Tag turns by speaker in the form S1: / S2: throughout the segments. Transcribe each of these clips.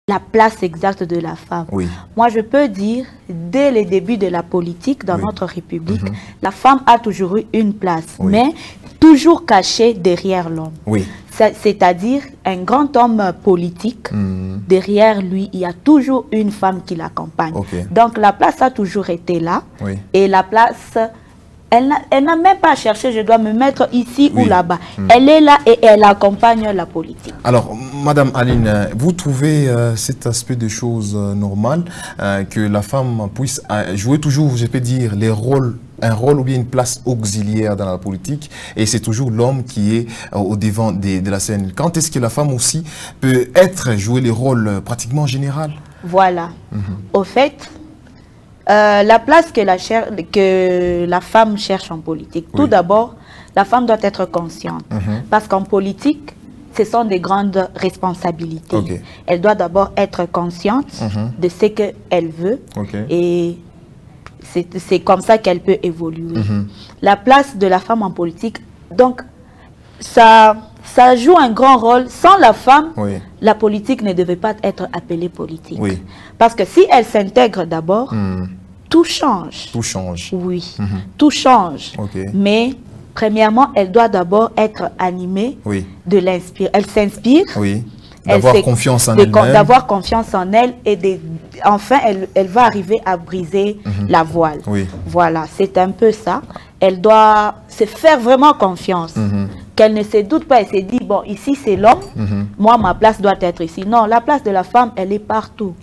S1: la place exacte de la femme.
S2: Oui.
S1: Moi, je peux dire, dès les débuts de la politique dans notre République, la femme a toujours eu une place, mais toujours cachée derrière l'homme.
S2: Oui.
S1: C'est-à-dire un grand homme politique, derrière lui, il y a toujours une femme qui l'accompagne. Donc la place a toujours été là, et la place... Elle n'a même pas cherché, je dois me mettre ici ou là-bas. Elle est là et elle accompagne la politique.
S2: Alors, Madame Aline, vous trouvez cet aspect de choses normales, que la femme puisse jouer toujours, je peux dire, un rôle ou bien une place auxiliaire dans la politique, et c'est toujours l'homme qui est au devant de la scène. Quand est-ce que la femme aussi peut jouer les rôles pratiquement général?
S1: Voilà. Au fait... la place que la femme cherche en politique. Tout d'abord, la femme doit être consciente. Parce qu'en politique, ce sont des grandes responsabilités. Elle doit d'abord être consciente de ce qu'elle veut. Et c'est comme ça qu'elle peut évoluer. La place de la femme en politique, donc, ça joue un grand rôle. Sans la femme, la politique ne devait pas être appelée politique. Parce que si elle s'intègre d'abord, tout change. Tout change. Oui, tout change. Mais, premièrement, elle doit d'abord être animée de l'inspiration. Elle s'inspire.
S2: D'avoir confiance en elle.
S1: D'avoir confiance en elle et enfin, elle va arriver à briser la voile. Voilà, c'est un peu ça. Elle doit se faire vraiment confiance. Qu'elle ne se doute pas et se dit, bon, ici c'est l'homme, moi ma place doit être ici. Non, la place de la femme, elle est partout.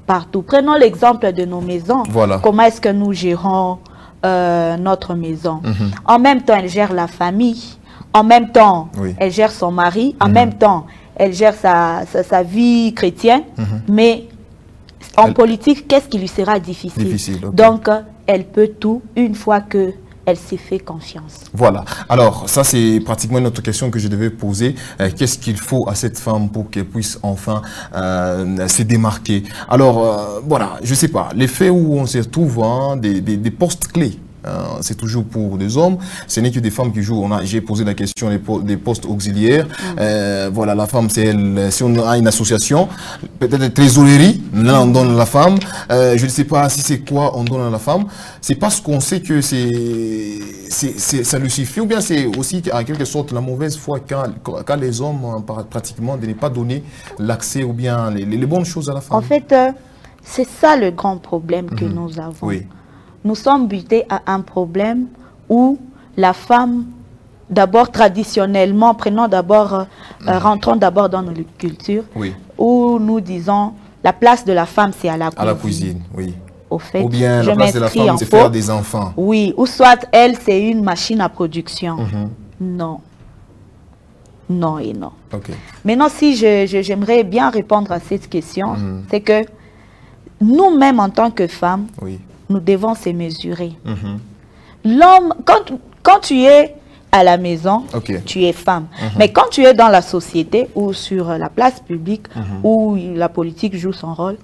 S1: Partout. Prenons l'exemple de nos maisons. Comment est-ce que nous gérons notre maison? En même temps, elle gère la famille. En même temps, elle gère son mari. En même temps, elle gère sa vie chrétienne. Mais en politique, qu'est-ce qui lui sera difficile? Donc, elle peut tout une fois que elle s'est fait confiance. Voilà.
S2: Alors, ça, c'est pratiquement une autre question que je devais poser. Qu'est-ce qu'il faut à cette femme pour qu'elle puisse enfin se démarquer? Alors, voilà, je ne sais pas. Les faits où on se retrouve, des postes clés, c'est toujours pour des hommes. Ce n'est que des femmes qui jouent. J'ai posé la question des postes auxiliaires. Voilà, la femme, c'est elle. Si on a une association, peut-être trésorerie, là on donne à la femme. Je ne sais pas si c'est quoi on donne à la femme. C'est parce qu'on sait que ça lui suffit, ou bien c'est aussi en quelque sorte la mauvaise foi quand les hommes pratiquement de ne pas donner l'accès ou bien les bonnes choses à la femme.
S1: En fait, c'est ça le grand problème que nous avons. Nous sommes butés à un problème où la femme, d'abord traditionnellement, rentrons d'abord dans notre culture, où nous disons la place de la femme c'est à la cuisine.
S2: À la cuisine,
S1: Au fait,
S2: ou bien la place de la femme c'est faire des enfants.
S1: Oui, ou soit elle c'est une machine à production. Non. Non et non. Maintenant, si j'aimerais bien répondre à cette question, c'est que nous-mêmes en tant que femmes, nous devons se mesurer. L'homme, quand tu es à la maison, tu es femme. Mais quand tu es dans la société ou sur la place publique où la politique joue son rôle,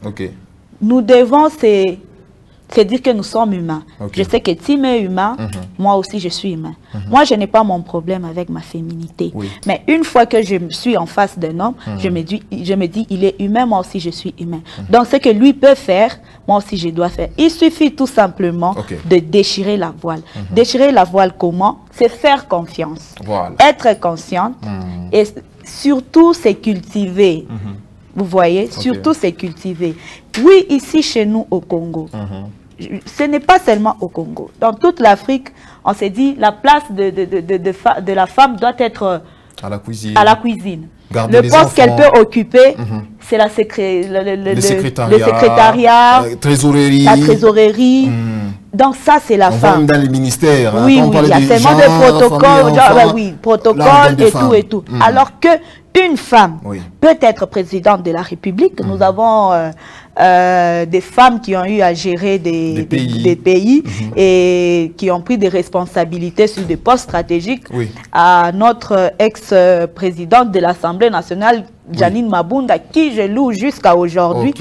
S1: nous devons se dire que nous sommes humains. Je sais que Tim est humain, moi aussi je suis humain. Moi, je n'ai pas mon problème avec ma féminité. Mais une fois que je suis en face d'un homme, je me dis, il est humain, moi aussi je suis humain. Donc, ce que lui peut faire, moi aussi je dois faire. Il suffit tout simplement de déchirer la voile. Déchirer la voile comment? C'est faire confiance. Être consciente et surtout se cultiver. Vous voyez, surtout c'est cultiver. Oui, ici chez nous au Congo, ce n'est pas seulement au Congo. Dans toute l'Afrique, on s'est dit la place de la femme doit être
S2: à la cuisine.
S1: Le poste qu'elle peut occuper, c'est le secrétariat, la trésorerie. Donc ça, c'est la femme.
S2: Même dans les ministères.
S1: Oui, il y a tellement de protocoles, et tout. Alors que une femme peut être présidente de la République. Nous avons des femmes qui ont eu à gérer des pays et qui ont pris des responsabilités sur des postes stratégiques. À notre ex-présidente de l'Assemblée nationale, Janine Mabunda, qui je loue jusqu'à aujourd'hui,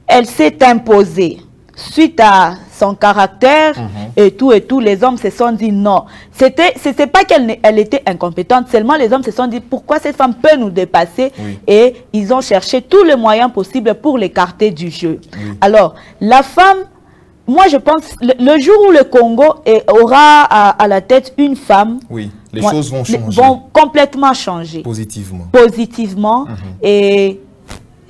S1: elle s'est imposée suite à son caractère et tout, les hommes se sont dit non. C'était pas qu'elle était incompétente, seulement les hommes se sont dit pourquoi cette femme peut nous dépasser et ils ont cherché tous les moyens possibles pour l'écarter du jeu. Alors, la femme, moi je pense, le jour où le Congo aura à la tête une femme,
S2: les choses vont changer.
S1: Vont complètement changer.
S2: Positivement.
S1: Positivement. Et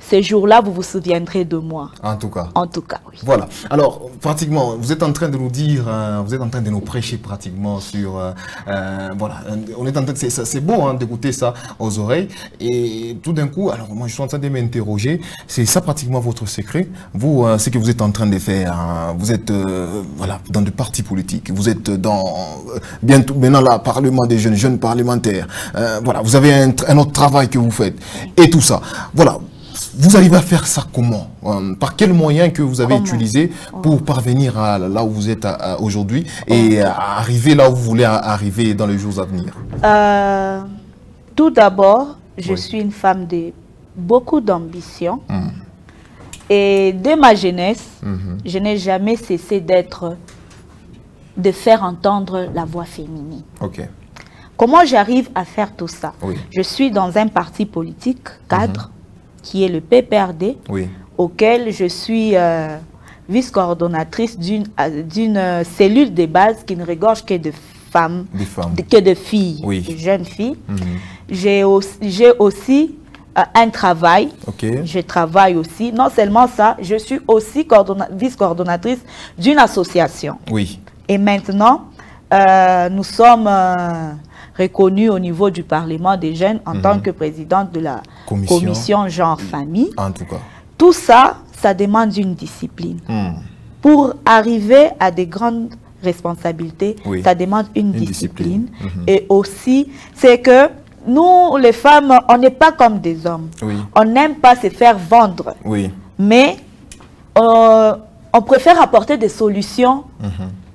S1: ces jours-là, vous vous souviendrez de moi. En tout cas. En tout cas, oui.
S2: Voilà. Alors, pratiquement, vous êtes en train de nous dire, vous êtes en train de nous prêcher pratiquement sur... voilà, on est en train de... C'est beau d'écouter ça aux oreilles. Et tout d'un coup, alors moi, je suis en train de m'interroger. C'est ça pratiquement votre secret. Vous, ce que vous êtes en train de faire, vous êtes voilà, dans le parti politique. Vous êtes dans... bientôt, maintenant, là, Parlement des jeunes parlementaires. Voilà, vous avez un autre travail que vous faites. Et tout ça. Voilà. Vous arrivez à faire ça comment? Par quels moyens que vous avez utilisé pour parvenir à là où vous êtes aujourd'hui et à arriver là où vous voulez arriver dans les jours à venir?
S1: Tout d'abord, je suis une femme de beaucoup d'ambition. Et dès ma jeunesse, je n'ai jamais cessé de faire entendre la voix féminine. Comment j'arrive à faire tout ça? Je suis dans un parti politique cadre qui est le PPRD, auquel je suis vice-coordonnatrice d'une cellule de base qui ne regorge que de femmes, que de filles, de jeunes filles. J'ai aussi un travail, je travaille aussi. Non seulement ça, je suis aussi vice-coordonnatrice d'une association. Et maintenant, nous sommes... reconnue au niveau du Parlement des jeunes en tant que présidente de la commission genre-famille. En tout cas. Tout ça, ça demande une discipline. Pour arriver à des grandes responsabilités, ça demande une discipline. Et aussi, c'est que nous, les femmes, on n'est pas comme des hommes. On n'aime pas se faire vendre. Mais on préfère apporter des solutions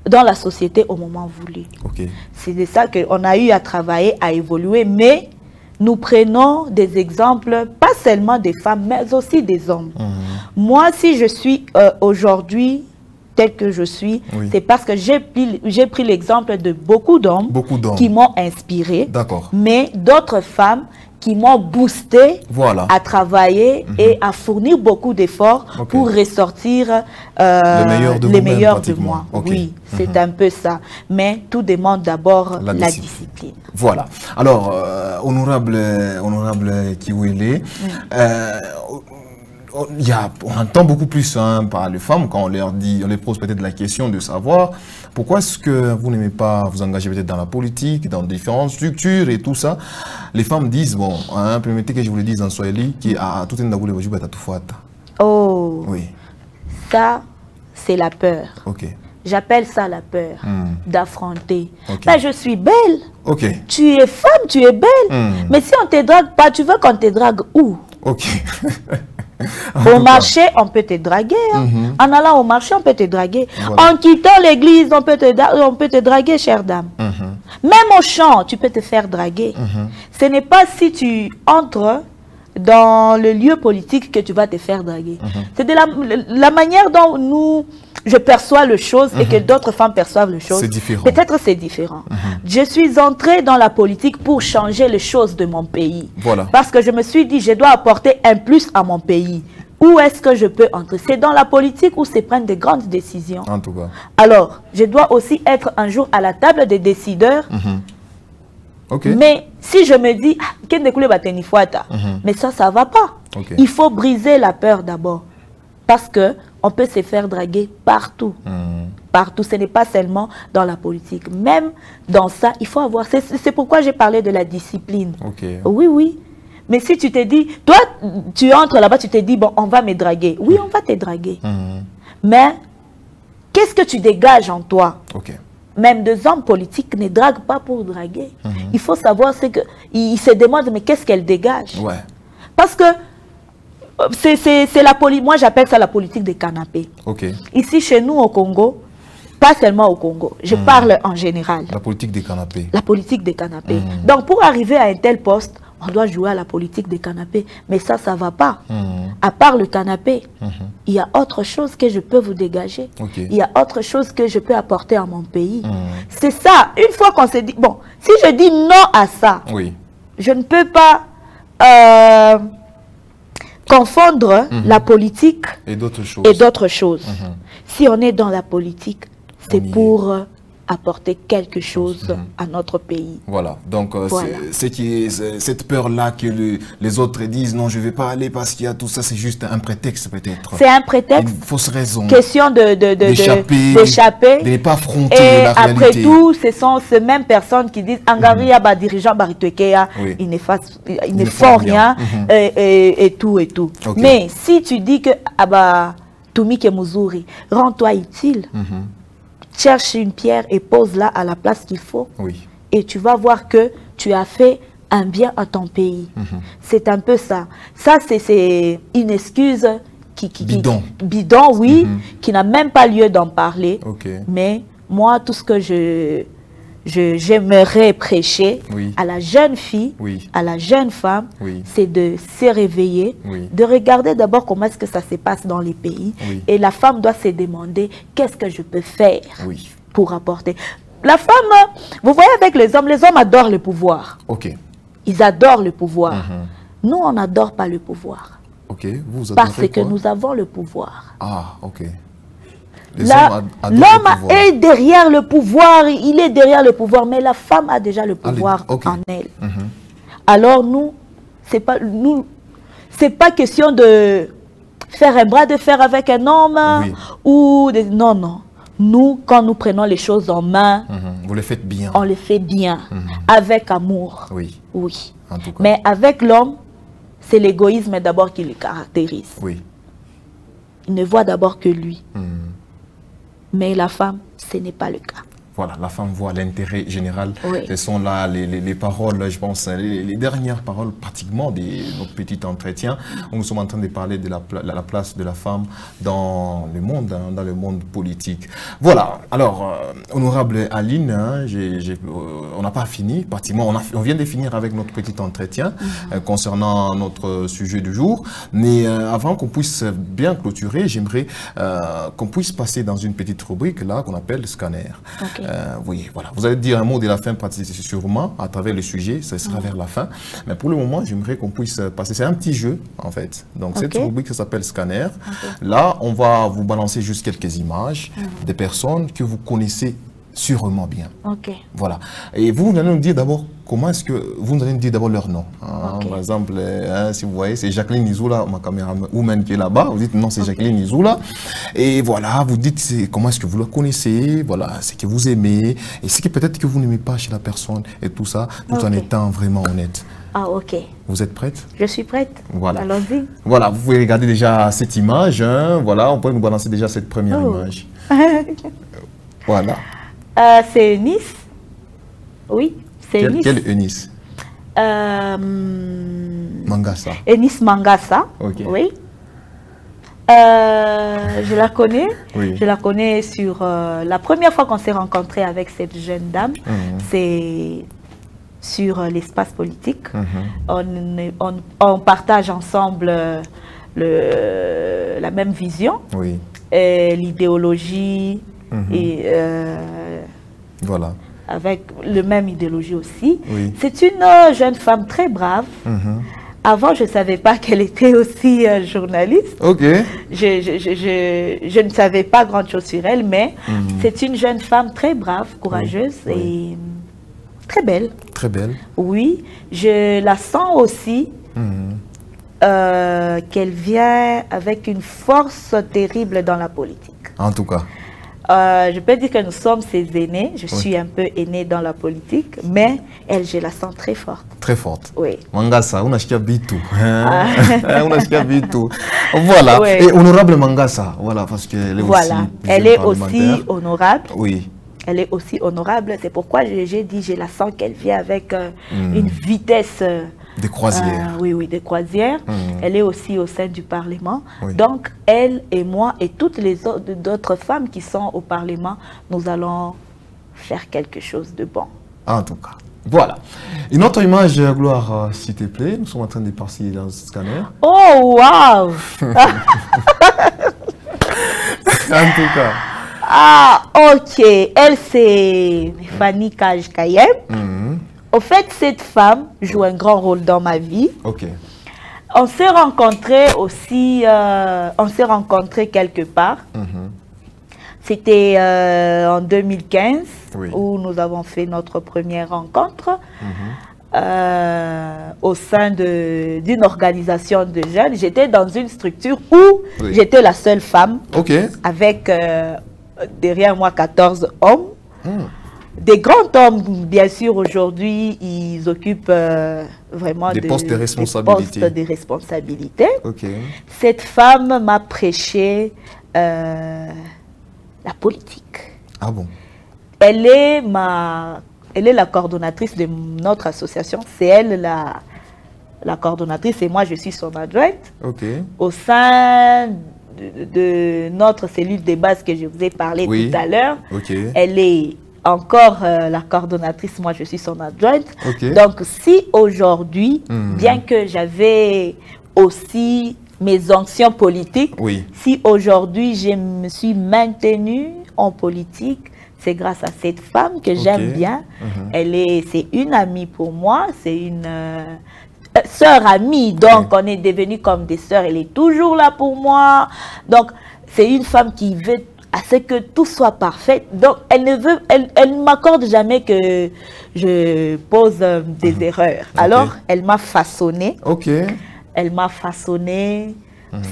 S1: dans la société au moment voulu. C'est de ça qu'on a eu à travailler, à évoluer, mais nous prenons des exemples, pas seulement des femmes, mais aussi des hommes. Moi, si je suis aujourd'hui tel que je suis, c'est parce que j'ai pris l'exemple de beaucoup d'hommes qui m'ont inspiré, mais d'autres femmes qui m'ont boosté à travailler et à fournir beaucoup d'efforts pour ressortir les meilleurs de moi. Oui, c'est un peu ça. Mais tout demande d'abord la discipline.
S2: Voilà. Alors, honorable Kiwele, on entend beaucoup plus par les femmes quand on les pose peut-être la question de savoir pourquoi est-ce que vous n'aimez pas vous engager peut-être dans la politique, dans différentes structures et tout ça. Les femmes disent, bon, permettez que je vous le dise en swahili, qui a tout un dagoule à tout fouata.
S1: Oh, ça, c'est la peur. J'appelle ça la peur d'affronter. Ben, je suis belle. Tu es femme, tu es belle. Mais si on ne te drague pas, tu veux qu'on te drague où? Au marché, on peut te draguer. En allant au marché, on peut te draguer. En quittant l'église, on peut te draguer, chère dame. Même au champ, tu peux te faire draguer. Ce n'est pas si tu entres dans le lieu politique que tu vas te faire draguer. C'est de la manière dont je perçois les choses et que d'autres femmes perçoivent les choses. Peut-être c'est différent. Je suis entrée dans la politique pour changer les choses de mon pays. Parce que je me suis dit, je dois apporter un plus à mon pays. Où est-ce que je peux entrer? C'est dans la politique où se prennent de grandes décisions. En tout cas. Alors, je dois aussi être un jour à la table des décideurs. Mais si je me dis, mais ça ne va pas. Il faut briser la peur d'abord. Parce qu'on peut se faire draguer partout. Partout, ce n'est pas seulement dans la politique. Même dans ça, il faut avoir... C'est pourquoi j'ai parlé de la discipline. Oui. Mais si tu te dis, toi, tu entres là-bas, tu te dis, bon, on va me draguer. Oui, on va te draguer. Mais qu'est-ce que tu dégages en toi? Même des hommes politiques ne draguent pas pour draguer. Il faut savoir ce que... Ils se demandent, mais qu'est-ce qu'elle dégage? Parce que c'est la politique... Moi, j'appelle ça la politique des canapés. Ici, chez nous, au Congo, pas seulement au Congo, je parle en général.
S2: La politique des canapés.
S1: La politique des canapés. Donc, pour arriver à un tel poste, on doit jouer à la politique des canapés. Mais ça ne va pas. À part le canapé, il y a autre chose que je peux vous dégager. Il y a autre chose que je peux apporter à mon pays. C'est ça. Une fois qu'on s'est dit, bon, si je dis non à ça, je ne peux pas confondre la politique et d'autres choses. Si on est dans la politique, c'est pour apporter quelque chose à notre pays.
S2: Voilà, donc cette peur-là que les autres disent non, je ne vais pas aller parce qu'il y a tout ça, c'est juste un prétexte peut-être.
S1: C'est un prétexte.
S2: Une fausse raison.
S1: Question d'échapper.
S2: De ne pas affronter la réalité.
S1: Et après tout, ce sont ces mêmes personnes qui disent Angaria, dirigeant Baritwekea, ils ne font rien et tout et tout. Mais si tu dis que Tumike Muzuri, rends-toi utile. Cherche une pierre et pose-la à la place qu'il faut. Et tu vas voir que tu as fait un bien à ton pays. C'est un peu ça. Ça, c'est une excuse bidon, oui, qui n'a même pas lieu d'en parler. Mais moi, tout ce que j'aimerais prêcher à la jeune fille, à la jeune femme, c'est de se réveiller, de regarder d'abord comment est-ce que ça se passe dans les pays. Et la femme doit se demander, qu'est-ce que je peux faire pour apporter. La femme, vous voyez avec les hommes adorent le pouvoir. Ils adorent le pouvoir. Nous, on n'adore pas le pouvoir.
S2: Vous
S1: parce que nous avons le pouvoir.
S2: L'homme
S1: est derrière le pouvoir, il est derrière le pouvoir, mais la femme a déjà le pouvoir en elle. Alors nous, c'est pas question de faire un bras de fer avec un homme ou non, non. Nous, quand nous prenons les choses en main,
S2: vous les faites bien.
S1: On les fait bien, avec amour.
S2: Oui.
S1: En tout cas. Mais avec l'homme, c'est l'égoïsme d'abord qui le caractérise. Il ne voit d'abord que lui. Mais la femme, ce n'est pas le cas.
S2: Voilà, la femme voit l'intérêt général. Ce sont là les paroles, je pense, les dernières paroles pratiquement de notre petit entretien où nous sommes en train de parler de la place de la femme dans le monde politique. Voilà, alors, honorable Aline, on n'a pas fini, pratiquement, on vient de finir avec notre petit entretien concernant notre sujet du jour. Mais avant qu'on puisse bien clôturer, j'aimerais qu'on puisse passer dans une petite rubrique là qu'on appelle scanner. Oui, voilà. Vous allez dire un mot de la fin, sûrement, à travers le sujet, ça sera vers la fin. Mais pour le moment, j'aimerais qu'on puisse passer. C'est un petit jeu, en fait. Donc, cette rubrique, ça s'appelle Scanner. Là, on va vous balancer juste quelques images des personnes que vous connaissez sûrement bien. Voilà. Et vous allez nous dire d'abord comment est-ce que vous nous allez nous dire d'abord leur nom. Par exemple, si vous voyez, c'est Jacqueline Nizoula, ma camérawoman qui est là-bas. Vous dites non, c'est Jacqueline Nizoula. Et voilà, vous dites comment est-ce que vous la connaissez, voilà, ce que vous aimez, et ce que peut-être que vous n'aimez pas chez la personne, et tout ça, tout en étant vraiment honnête. Vous êtes prête?
S1: Je suis prête.
S2: Voilà.
S1: Allons-y.
S2: Voilà, vous pouvez regarder déjà cette image. Voilà, on peut nous balancer déjà cette première image. Voilà.
S1: C'est Eunice. Oui, c'est Eunice.
S2: Quelle Eunice? Mangasa.
S1: Eunice Mangasa. Oui. Je la connais. Je la connais sur... la première fois qu'on s'est rencontré avec cette jeune dame, c'est sur l'espace politique. On partage ensemble la même vision, l'idéologie, et
S2: voilà.
S1: Avec le même idéologie aussi. C'est une jeune femme très brave. Avant, je ne savais pas qu'elle était aussi journaliste. Je ne savais pas grand chose sur elle, mais c'est une jeune femme très brave, courageuse et très belle.
S2: Très belle.
S1: Oui, je la sens aussi qu'elle vient avec une force terrible dans la politique.
S2: En tout cas.
S1: Je peux dire que nous sommes ses aînés. Je suis un peu aînée dans la politique, mais elle, je la sens très forte.
S2: Très forte.
S1: Oui.
S2: Mangasa, on a bitu. On a bitu. Voilà. Et honorable Mangasa, voilà, parce qu'elle est aussi.
S1: Elle est aussi honorable.
S2: Oui.
S1: Elle est aussi honorable. C'est pourquoi j'ai dit, je la sens qu'elle vient avec une vitesse.
S2: Des croisières.
S1: Oui, des croisières. Elle est aussi au sein du Parlement. Donc, elle et moi et toutes les autres femmes qui sont au Parlement, nous allons faire quelque chose de bon.
S2: En tout cas. Voilà. Une autre image, Gloire, s'il te plaît. Nous sommes en train de passer dans ce scanner.
S1: Oh, waouh.
S2: En tout cas.
S1: Ah, ok. Elle, c'est Fanny Kajkayem. Au fait, cette femme joue un grand rôle dans ma vie.
S2: Ok.
S1: On s'est rencontrés aussi, on s'est rencontrés quelque part. C'était en 2015 où nous avons fait notre première rencontre au sein d'une organisation de jeunes. J'étais dans une structure où j'étais la seule femme avec derrière moi 14 hommes. Des grands hommes, bien sûr, aujourd'hui, ils occupent vraiment
S2: des postes de responsabilité.
S1: Cette femme m'a prêché la politique.
S2: Ah bon?
S1: Elle est la coordonnatrice de notre association. C'est elle la coordonnatrice et moi, je suis son adjointe. Au sein de notre cellule de base que je vous ai parlé tout à l'heure, elle est encore la coordonnatrice, moi je suis son adjointe. Donc si aujourd'hui, bien que j'avais aussi mes anciens politiques, si aujourd'hui je me suis maintenue en politique, c'est grâce à cette femme que j'aime bien. C'est une amie pour moi, c'est une sœur amie, donc on est devenus comme des sœurs, elle est toujours là pour moi. Donc c'est une femme qui veut à ce que tout soit parfait. Donc elle ne m'accorde jamais que je pose des erreurs. Alors elle m'a façonné. Elle m'a façonné.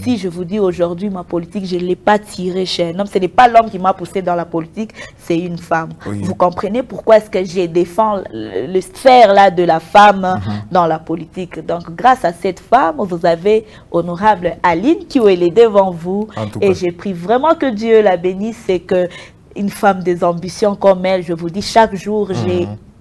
S1: Si je vous dis aujourd'hui ma politique, je ne l'ai pas tirée chez un homme. Ce n'est pas l'homme qui m'a poussé dans la politique, c'est une femme. Vous comprenez pourquoi est-ce que je défends le sphère là de la femme dans la politique. Donc grâce à cette femme, vous avez honorable Aline qui est devant vous. Et j'ai pris vraiment que Dieu la bénisse. C'est que une femme des ambitions comme elle, je vous dis, chaque jour,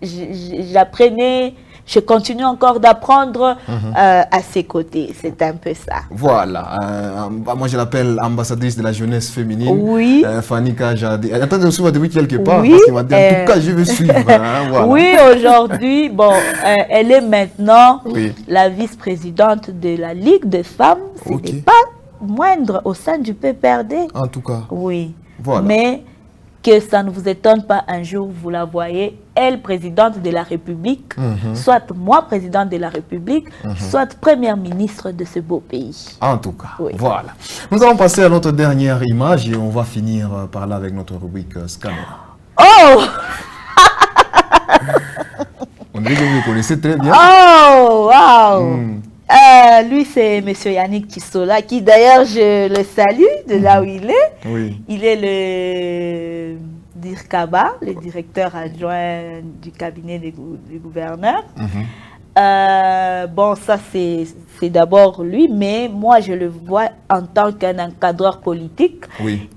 S1: j'apprenais. Je continue encore d'apprendre à ses côtés. C'est un peu ça.
S2: Voilà. Moi, je l'appelle ambassadrice de la jeunesse féminine. Fanny Kajadi. Attendez, on se voit depuis quelque part. Parce qu'il m'a dit, en tout cas, je veux suivre.
S1: Oui, aujourd'hui, bon, elle est maintenant la vice-présidente de la Ligue des femmes. Ce n'est pas moindre au sein du PPRD.
S2: En tout cas.
S1: Oui. Mais que ça ne vous étonne pas, un jour, vous la voyez, elle, présidente de la République, soit moi, présidente de la République, soit première ministre de ce beau pays.
S2: En tout cas, voilà. Nous allons passer à notre dernière image et on va finir par là avec notre rubrique Scanner.
S1: Oh!
S2: On dirait que vous le connaissez très bien.
S1: Oh, wow! Lui, c'est M. Yannick Tissola, qui d'ailleurs, je le salue de là où il est. Il est le DIRCABA, le directeur adjoint du cabinet du gouverneur. Bon, ça, c'est d'abord lui, mais moi, je le vois en tant qu'un encadreur politique.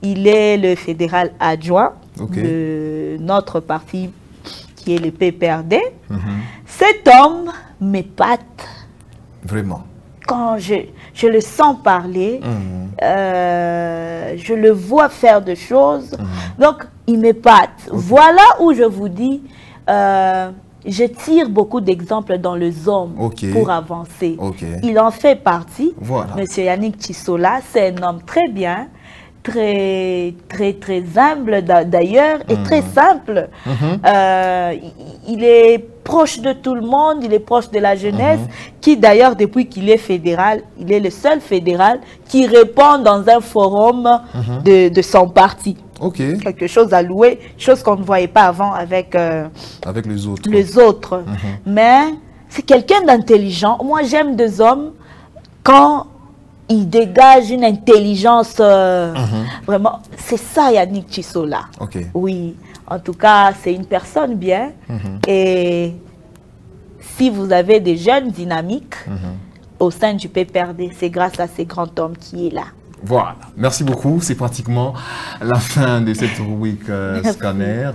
S1: Il est le fédéral adjoint de notre parti, qui est le PPRD. Cet homme m'épate.
S2: Vraiment.
S1: Quand je le sens parler, je le vois faire des choses. Donc, il m'épate. Voilà où je vous dis, je tire beaucoup d'exemples dans les hommes pour avancer. Il en fait partie. Monsieur Yannick Tissola, c'est un homme très bien, très humble d'ailleurs et très simple. Il est proche de tout le monde, il est proche de la jeunesse, qui d'ailleurs depuis qu'il est fédéral, il est le seul fédéral qui répond dans un forum de son parti. Quelque chose à louer, chose qu'on ne voyait pas avant avec les autres. Mais c'est quelqu'un d'intelligent. Moi j'aime des hommes quand il dégage une intelligence vraiment. C'est ça Yannick Tissola. Oui, en tout cas, c'est une personne bien. Et si vous avez des jeunes dynamiques au sein du PPRD, c'est grâce à ces grands hommes qui est là.
S2: Voilà, merci beaucoup. C'est pratiquement la fin de cette rubrique Scanner.